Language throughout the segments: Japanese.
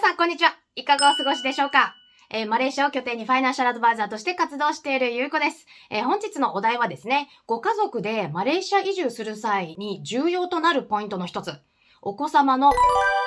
さん、こんにちは。いかがお過ごしでしょうか？マレーシアを拠点にファイナンシャルアドバイザーとして活動しているゆうこです。本日のお題はですね、ご家族でマレーシア移住する際に重要となるポイントの一つ、お子様の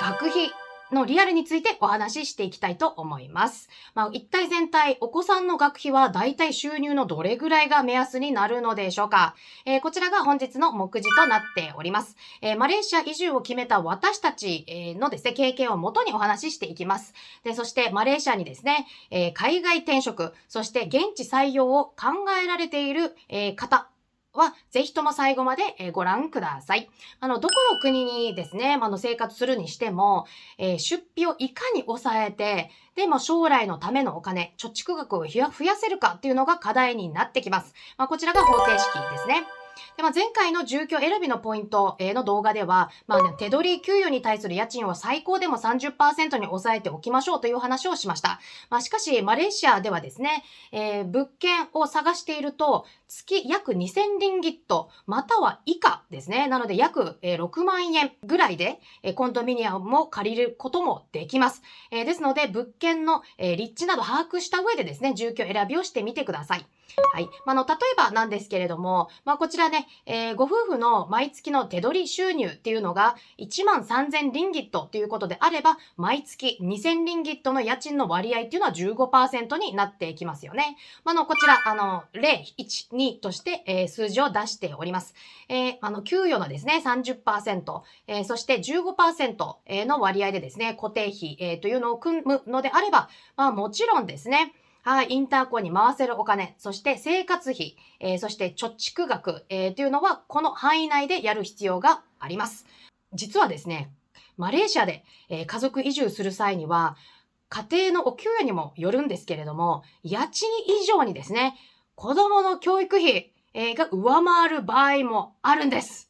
学費のリアルについてお話ししていきたいと思います。一体全体、お子さんの学費は大体収入のどれぐらいが目安になるのでしょうか？こちらが本日の目次となっております。マレーシア移住を決めた私たちのですね、経験をもとにお話ししていきます。で、そしてマレーシアにですね、海外転職、そして現地採用を考えられている方、は、ぜひとも最後までご覧ください。どこの国にですね、生活するにしても、出費をいかに抑えて、で、将来のためのお金、貯蓄額を増やせるかっていうのが課題になってきます。こちらが方程式ですね。で、前回の住居選びのポイントの動画では、手取り給与に対する家賃を最高でも 30% に抑えておきましょうという話をしました。しかし、マレーシアではですね、物件を探していると、月約2000リンギット、または以下ですね。なので、約6万円ぐらいで、コンドミニアムを借りることもできます。ですので、物件の立地など把握した上でですね、住居選びをしてみてください。はい。例えばなんですけれども、こちらね、ご夫婦の毎月の手取り収入っていうのが1万3000リンギットということであれば、毎月2000リンギットの家賃の割合っていうのは 15% になってきますよね。こちら、0、1、2として、数字を出しております。給与のですね、30%、そして15% の割合でですね、固定費、というのを組むのであれば、もちろんですね、はい、インターコンに回せるお金、そして生活費、そして貯蓄額、というのはこの範囲内でやる必要があります。実はですね、マレーシアで、家族移住する際には、家庭のお給与にもよるんですけれども、家賃以上にですね、子供の教育費、が上回る場合もあるんです。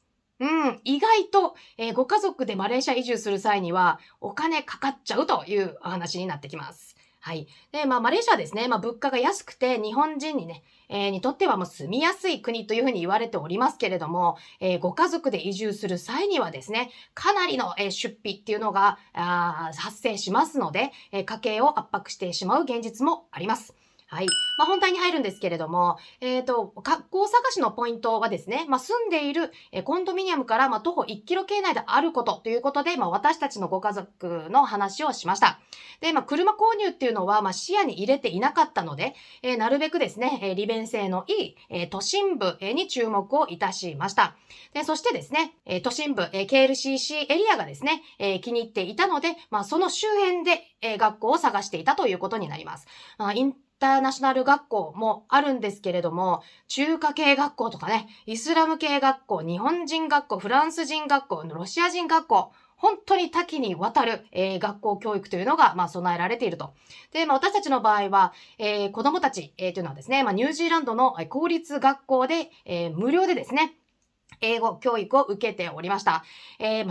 意外と、ご家族でマレーシア移住する際には、お金かかっちゃうというお話になってきます。はい。で、マレーシアはですね、物価が安くて日本人にね、にとってはもう住みやすい国というふうに言われておりますけれども、ご家族で移住する際にはですね、かなりの、出費っていうのが発生しますので、家計を圧迫してしまう現実もあります。はい。本題に入るんですけれども、学校探しのポイントはですね、住んでいる、コンドミニアムから、徒歩1キロ圏内であることということで、私たちのご家族の話をしました。で、車購入っていうのは、視野に入れていなかったので、なるべくですね、利便性のいい、都心部に注目をいたしました。で、そしてですね、都心部、KLCC エリアがですね、気に入っていたので、その周辺で、学校を探していたということになります。インターナショナル学校もあるんですけれども、中華系学校とかね、イスラム系学校、日本人学校、フランス人学校、ロシア人学校、本当に多岐にわたる、学校教育というのが、備えられていると。で、私たちの場合は、子供たち、というのはですね、ニュージーランドの公立学校で、無料でですね、英語教育を受けておりました。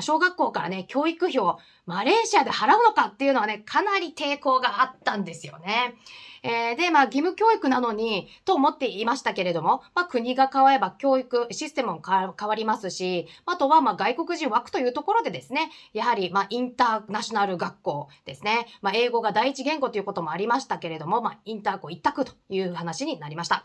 小学校からね、教育費をマレーシアで払うのかっていうのはね、かなり抵抗があったんですよね。で、義務教育なのに、と思っていましたけれども、国が変われば教育システムも変わりますし、あとは外国人枠というところでですね、やはりインターナショナル学校ですね、英語が第一言語ということもありましたけれども、インター校一択という話になりました。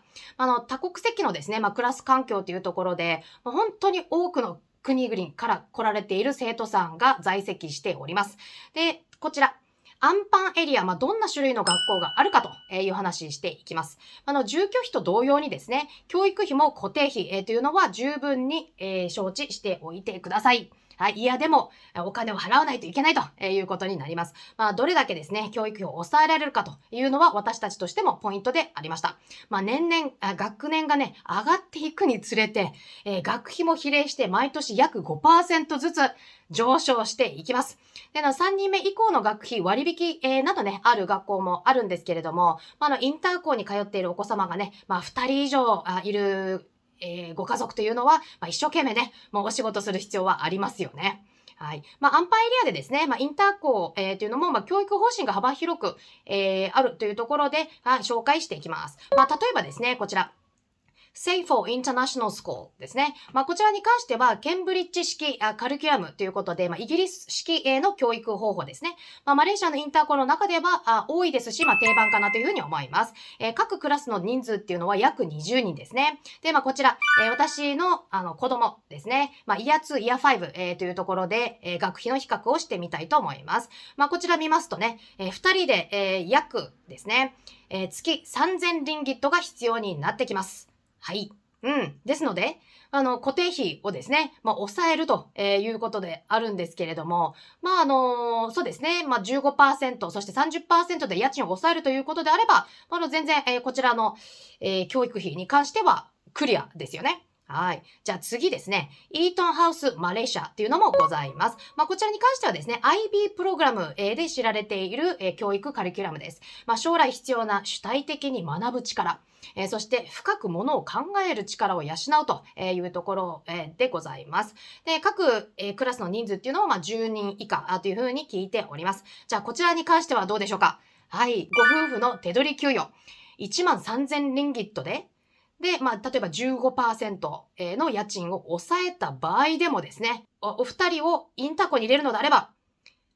多国籍のですね、クラス環境というところで、本当に多くの国々から来られている生徒さんが在籍しております。で、こちら。アンパンエリア、どんな種類の学校があるかという話していきます。住居費と同様にですね、教育費も固定費というのは十分に承知しておいてください。はい、嫌でもお金を払わないといけないということになります。どれだけですね、教育費を抑えられるかというのは私たちとしてもポイントでありました。年々、学年がね、上がっていくにつれて、学費も比例して毎年約 5% ずつ上昇していきます。で、3人目以降の学費割引、などね、ある学校もあるんですけれども、インター校に通っているお子様がね、2人以上いるご家族というのは、一生懸命ね、もうお仕事する必要はありますよね。はい。アンパンエリアでですね、インター校、というのも、教育方針が幅広く、あるというところで、紹介していきます。例えばですね、こちら。Safe for International School ですね。こちらに関しては、ケンブリッジ式カリキュラムということで、イギリス式の教育方法ですね。マレーシアのインターコンの中では多いですし、定番かなというふうに思います。各クラスの人数っていうのは約20人ですね。で、こちら、私の子供ですね。イヤー2、イヤー5、というところで、学費の比較をしてみたいと思います。こちら見ますとね、2人で、約ですね、月3000リンギットが必要になってきます。はい。ですので、固定費をですね、抑えるということであるんですけれども、そうですね、15%、そして30%で家賃を抑えるということであれば、全然、こちらの、教育費に関してはクリアですよね。はい。じゃあ次ですね。イートンハウスマレーシアっていうのもございます。こちらに関してはですね、IB プログラムで知られている教育カリキュラムです。将来必要な主体的に学ぶ力、そして深くものを考える力を養うというところでございます。で、各クラスの人数っていうのは10人以下というふうに聞いております。じゃあこちらに関してはどうでしょうか。はい。ご夫婦の手取り給与。13,000リンギットで、例えば15%の家賃を抑えた場合でもですね、お二人をインターコに入れるのであれば、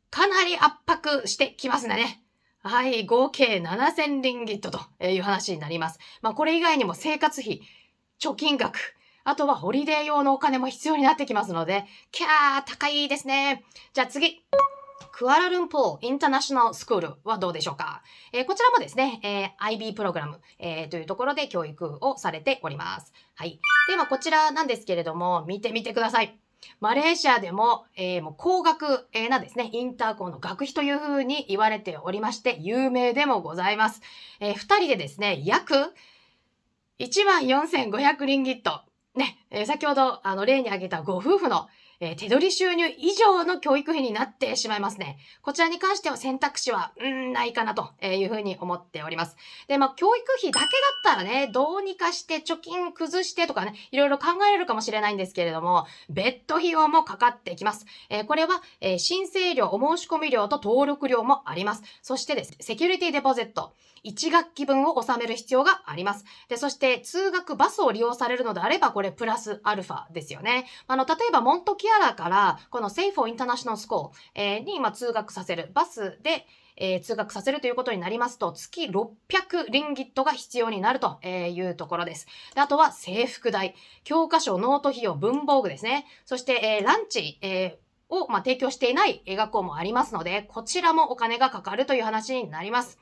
かなり圧迫してきますね。はい、合計7000リンギットという話になります。これ以外にも生活費、貯金額、あとはホリデー用のお金も必要になってきますので、高いですね。じゃあ次。クアラルンプーインターナショナルスクールはどうでしょうか。こちらもですね、IB プログラム、というところで教育をされております。はい。で、こちらなんですけれども、見てみてください。マレーシアでも、もう高額なですね、インターコンの学費というふうに言われておりまして、有名でもございます。2人でですね、約14,500リンギット。ね、先ほど例に挙げたご夫婦の手取り収入以上の教育費になってしまいますね。こちらに関しては選択肢は、ないかなというふうに思っております。で、教育費だけだったらね、どうにかして貯金崩してとかね、いろいろ考えれるかもしれないんですけれども、別途費用もかかってきます。これは、申請料、お申し込み料と登録料もあります。そしてですね、セキュリティデポジット。1学期分を納める必要があります。で、そして通学バスを利用されるのであれば、これプラスアルファですよね。例えばモントキアラからこのセイフォーインターナショナルスコールに通学させるバスで通学させるということになりますと、月600リンギットが必要になるというところです。で、あとは制服代、教科書、ノート費用、文房具ですね。そして、ランチ、を、提供していない学校もありますので、こちらもお金がかかるという話になります。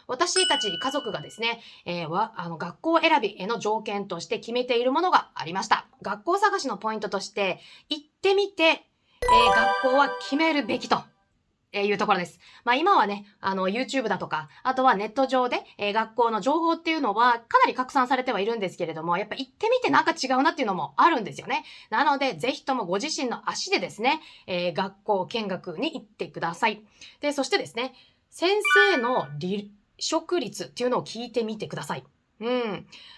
私たち家族がですね、学校選びへの条件として決めているものがありました。学校探しのポイントとして、行ってみて、学校は決めるべきと。いうところです。今はね、YouTube だとか、あとはネット上で、学校の情報っていうのはかなり拡散されてはいるんですけれども、やっぱ行ってみてなんか違うなっていうのもあるんですよね。なので、ぜひともご自身の足でですね、学校見学に行ってください。で、そしてですね、先生の離職率っていうのを聞いてみてください。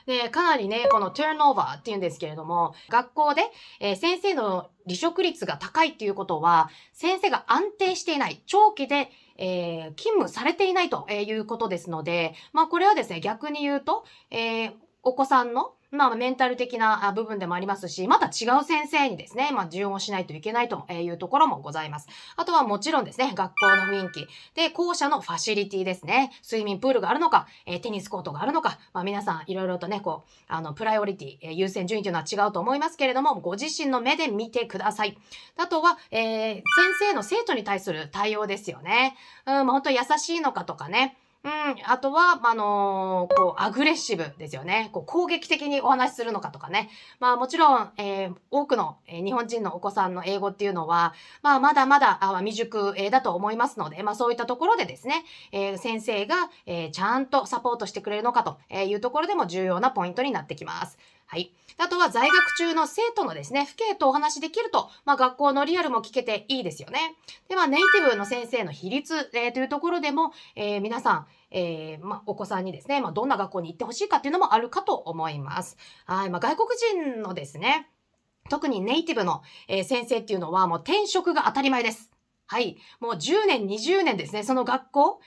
で、かなりね、この turnover っていうんですけれども、学校で、先生の離職率が高いっていうことは、先生が安定していない、長期で、勤務されていないということですので、これはですね、逆に言うと、お子さんのメンタル的な部分でもありますし、また違う先生にですね、受容をしないといけないというところもございます。あとはもちろんですね、学校の雰囲気。で、校舎のファシリティですね。スイミングプールがあるのか、テニスコートがあるのか、皆さんいろいろとね、プライオリティ、優先順位というのは違うと思いますけれども、ご自身の目で見てください。あとは、先生の生徒に対する対応ですよね。本当優しいのかとかね。あとは、アグレッシブですよね。攻撃的にお話しするのかとかね。もちろん、多くの、日本人のお子さんの英語っていうのは、まだまだ未熟、だと思いますので、そういったところでですね、先生が、ちゃんとサポートしてくれるのかというところでも重要なポイントになってきます。はい。あとは在学中の生徒のですね、父兄とお話しできると、学校のリアルも聞けていいですよね。で、ネイティブの先生の比率、というところでも、皆さん、お子さんにですね、どんな学校に行ってほしいかっていうのもあるかと思います。はい。外国人のですね、特にネイティブの、先生っていうのはもう転職が当たり前です。はい。もう10年、20年ですね。その学校、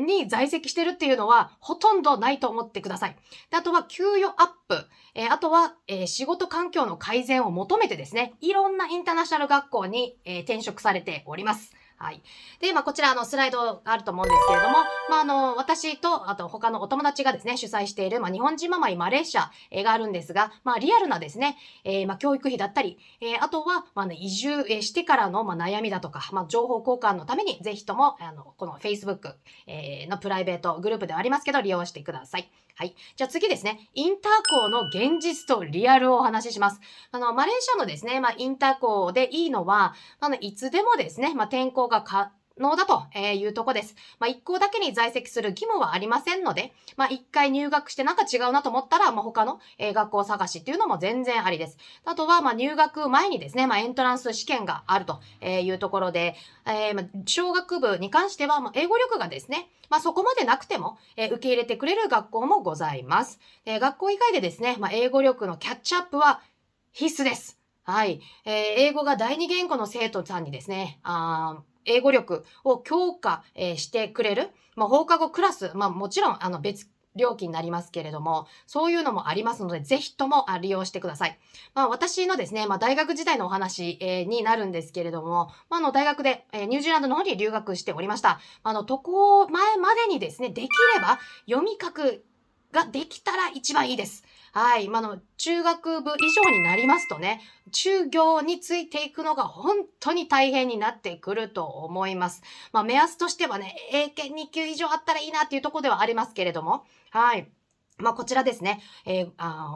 に在籍してるっていうのは、ほとんどないと思ってください。であとは、給与アップ。あとは、仕事環境の改善を求めてですね、いろんなインターナショナル学校に、転職されております。はい。で、こちら、スライドがあると思うんですけれども、私と、あと他のお友達がですね、主催している、日本人ママイマレーシア、があるんですが、リアルなですね、教育費だったり、あとは、移住、してからの、悩みだとか、情報交換のために、ぜひとも、この Facebook、のプライベートグループではありますけど、利用してください。はい。じゃあ次ですね、インター校の現実とリアルをお話しします。マレーシアのですね、インター校でいいのは、いつでもですね、転校が可能だというところです。一校だけに在籍する義務はありませんので、一回入学してなんか違うなと思ったら、他の、学校探しっていうのも全然ありです。あとは、入学前にですね、エントランス試験があるというところで、小学部に関しては、英語力がですね、そこまでなくても、受け入れてくれる学校もございます。学校以外でですね、英語力のキャッチアップは必須です。はい。英語が第二言語の生徒さんにですね、英語力を強化、してくれる、放課後クラス、もちろん、別料金になりますけれども、そういうのもありますので、ぜひとも利用してください。私のですね、大学時代のお話、になるんですけれども、大学で、ニュージーランドの方に留学しておりました。渡航前までにですね、できれば読み書くができたら一番いいです。はい。中学部以上になりますとね、中業についていくのが本当に大変になってくると思います。目安としてはね、英検2級以上あったらいいなっていうところではありますけれども、はい。こちらですね、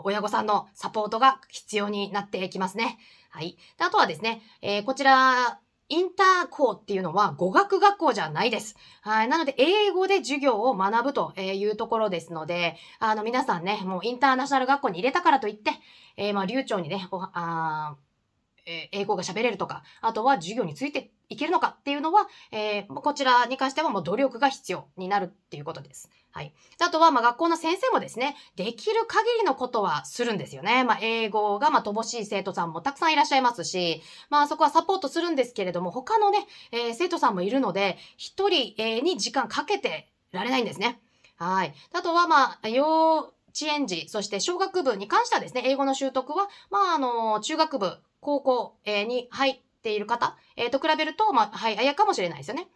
親御さんのサポートが必要になってきますね。はい。であとはですね、こちら、インター校っていうのは語学学校じゃないです。はい。なので、英語で授業を学ぶというところですので、皆さんね、もうインターナショナル学校に入れたからといって、流暢にね、英語が喋れるとか、あとは授業についていけるのかっていうのは、こちらに関してはもう努力が必要になるっていうことです。はい。あとは、学校の先生もですね、できる限りのことはするんですよね。英語が、乏しい生徒さんもたくさんいらっしゃいますし、そこはサポートするんですけれども、他のね、生徒さんもいるので、一人、に時間かけてられないんですね。はい。あとは、幼稚園児、そして小学部に関してはですね、英語の習得は、中学部、高校、に入っている方、と比べると、早いかもしれないですよね。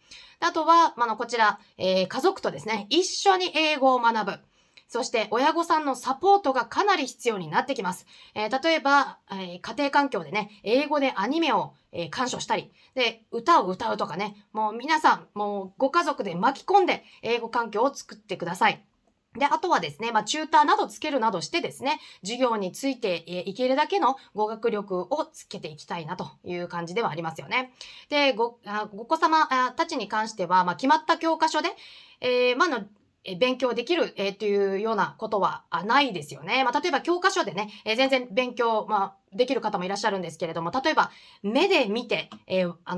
あとは、こちら、家族とですね、一緒に英語を学ぶ。そして親御さんのサポートがかなり必要になってきます。例えば、家庭環境でね、英語でアニメを、鑑賞したり、で、歌を歌うとかね、もう皆さん、もうご家族で巻き込んで英語環境を作ってください。で、あとはですね、チューターなどつけるなどしてですね、授業についていけるだけの語学力をつけていきたいなという感じではありますよね。で、ご子様たちに関しては、決まった教科書で、勉強できる、っていうようなことはないですよね。例えば教科書でね、全然勉強、できる方もいらっしゃるんですけれども、例えば目で見て、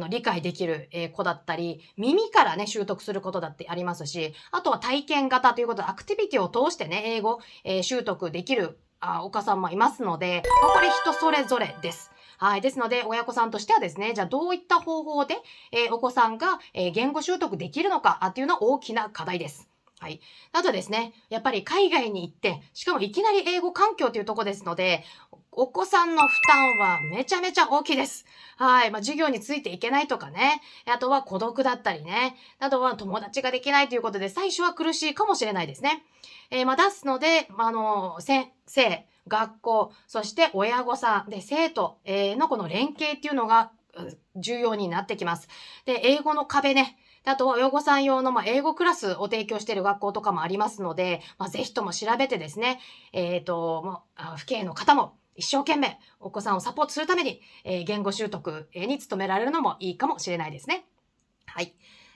理解できる、子だったり、耳からね、習得することだってありますし、あとは体験型ということで、アクティビティを通してね、英語、習得できるお母さんもいますので、これ人それぞれです。はい。ですので、親御さんとしてはですね、じゃあどういった方法で、お子さんが、言語習得できるのかっていうのは大きな課題です。はい。あとですね、やっぱり海外に行って、しかもいきなり英語環境というところですので、お子さんの負担はめちゃめちゃ大きいです。はい。授業についていけないとかね。あとは孤独だったりね。あとは友達ができないということで、最初は苦しいかもしれないですね。出すので、先生、学校、そして親御さん、で、生徒、のこの連携っていうのが重要になってきます。で、英語の壁ね。あとは親御さん用の英語クラスを提供している学校とかもありますので、ぜひとも調べてですね、父兄の方も一生懸命お子さんをサポートするために、言語習得に努められるのもいいかもしれないですね。はい。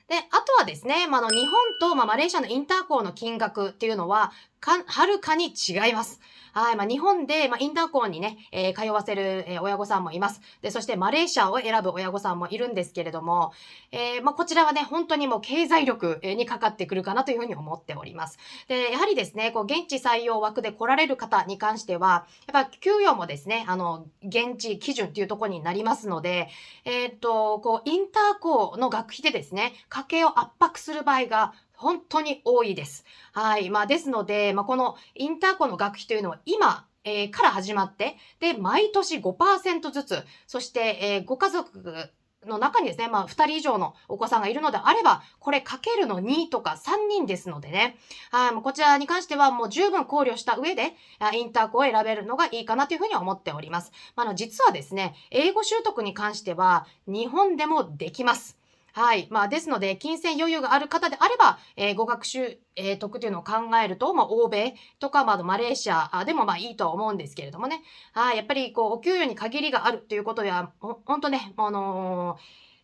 で、あとはですね、日本と、マレーシアのインター校の金額っていうのは、はるかに違います。はい。日本で、インターコンにね、通わせる、親御さんもいます。で、そしてマレーシアを選ぶ親御さんもいるんですけれども、こちらはね、本当にもう経済力にかかってくるかなというふうに思っております。で、やはりですね、現地採用枠で来られる方に関しては、やっぱ給与もですね、現地基準っていうところになりますので、インターコンの学費でですね、家計を圧迫する場合が本当に多いです。はい。ですので、このインターコンの学費というのは今、から始まって、で、毎年5%ずつ、そして、ご家族の中にですね、2人以上のお子さんがいるのであれば、これかけるの2とか3人ですのでね、はい、もうこちらに関してはもう十分考慮した上で、インターコンを選べるのがいいかなというふうに思っております。実はですね、英語習得に関しては、日本でもできます。はい。ですので、金銭余裕がある方であれば、語学習得というのを考えると、欧米とか、マレーシアでもいいとは思うんですけれどもね。はい。やっぱり、お給与に限りがあるということでは、ほんとね、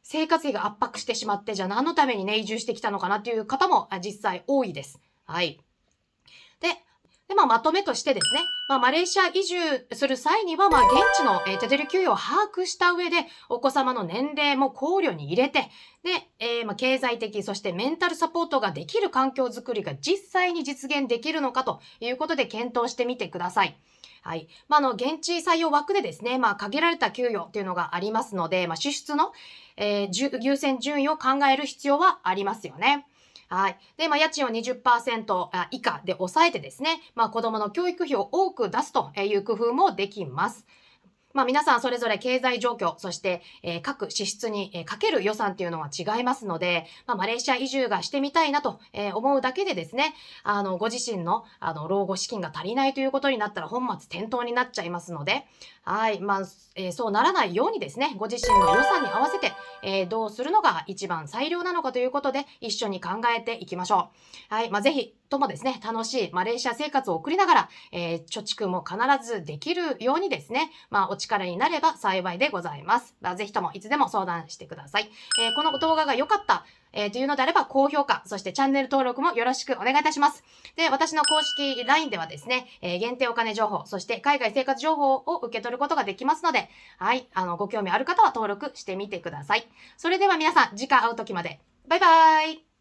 生活費が圧迫してしまって、じゃあ何のためにね、移住してきたのかなっていう方も、実際多いです。はい。で、まとめとしてですね、マレーシア移住する際には、現地の、手取り給与を把握した上で、お子様の年齢も考慮に入れて、で、経済的、そしてメンタルサポートができる環境づくりが実際に実現できるのかということで検討してみてください。はい。現地採用枠でですね、限られた給与っていうのがありますので、支出の、優先順位を考える必要はありますよね。はい。で、家賃を20%以下で抑えてですね、子供の教育費を多く出すという工夫もできます。皆さんそれぞれ経済状況、そして、各支出に、かける予算っていうのは違いますので、マレーシア移住がしてみたいなと、思うだけでですね、ご自身の、老後資金が足りないということになったら本末転倒になっちゃいますので、はい。そうならないようにですね、ご自身の予算に合わせて、どうするのが一番最良なのかということで、一緒に考えていきましょう。はい。ぜひともですね、楽しいマレーシア生活を送りながら、貯蓄も必ずできるようにですね、お力になれば幸いでございます。ぜひともいつでも相談してください。この動画が良かった、というのであれば、高評価、そしてチャンネル登録もよろしくお願いいたします。で、私の公式 LINE ではですね、限定お金情報、そして海外生活情報を受け取ることができますので、はい、ご興味ある方は登録してみてください。それでは皆さん、次回会う時まで。バイバーイ。